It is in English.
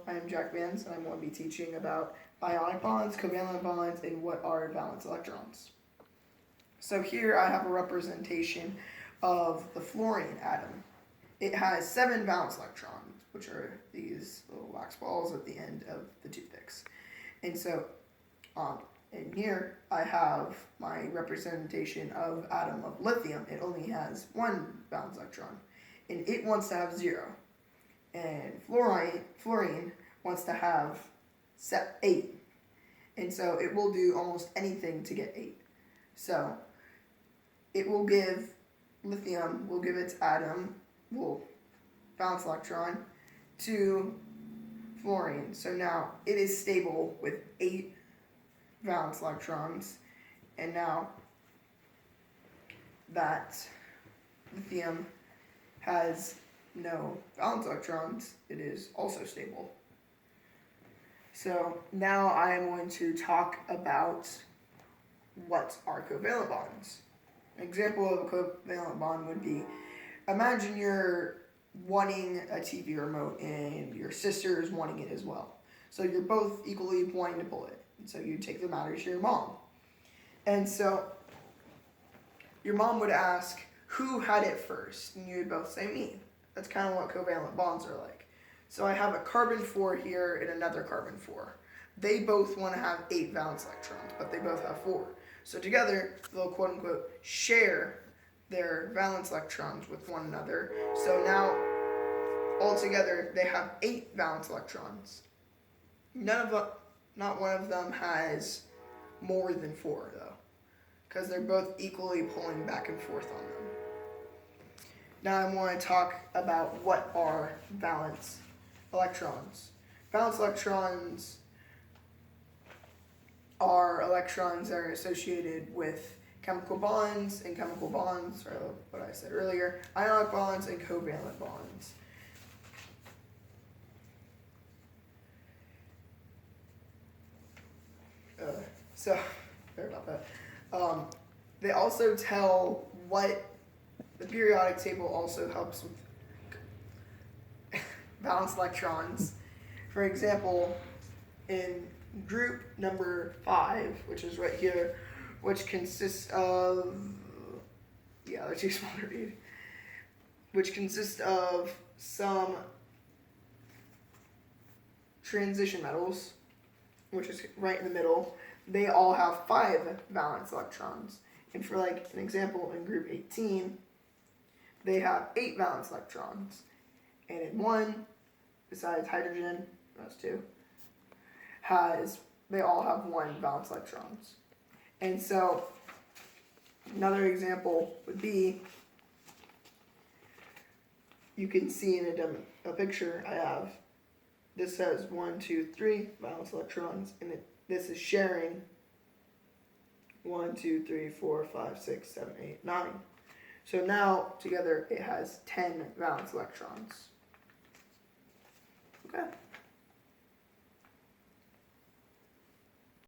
I'm Jack Vance, and I'm going to be teaching about ionic bonds, covalent bonds, and what are valence electrons. So here I have a representation of the fluorine atom. It has 7 valence electrons, which are these little wax balls at the end of the toothpicks. And so in here I have my representation of atom of lithium. It only has 1 valence electron, and it wants to have 0. And fluorine wants to have 8. And so it will do almost anything to get 8. So it will give lithium, will give its atom, will valence electron to fluorine. So now it is stable with 8 valence electrons. And now that lithium has no valence electrons, it is also stable. So now I am going to talk about what are covalent bonds. An example of a covalent bond would be, imagine you're wanting a TV remote and your sister is wanting it as well. So you're both equally wanting to pull it. And so you take the matter to your mom. And so your mom would ask, who had it first? And you would both say, me. That's kind of what covalent bonds are like. So I have a carbon 4 here and another carbon 4. They both want to have 8 valence electrons, but they both have 4. So together, they'll quote unquote share their valence electrons with one another. So now, altogether, they have 8 valence electrons. Not one of them has more than 4 though, because they're both equally pulling back and forth on them. Now I want to talk about what are valence electrons. Valence electrons are electrons that are associated with chemical bonds, or what I said earlier, ionic bonds and covalent bonds. Sorry about that. They also tell what the periodic table also helps with valence electrons. For example, in group number 5, which is right here, which consists of, they're too small to read, which consists of some transition metals, which is right in the middle, they all have 5 valence electrons. And for like an example, in group 18, they have 8 valence electrons. And in one, besides hydrogen, that's 2, they all have 1 valence electrons. And so another example would be, you can see in a picture I have, this has 1, 2, 3 valence electrons, and this is sharing 1, 2, 3, 4, 5, 6, 7, 8, 9. So now together it has 10 valence electrons. Okay.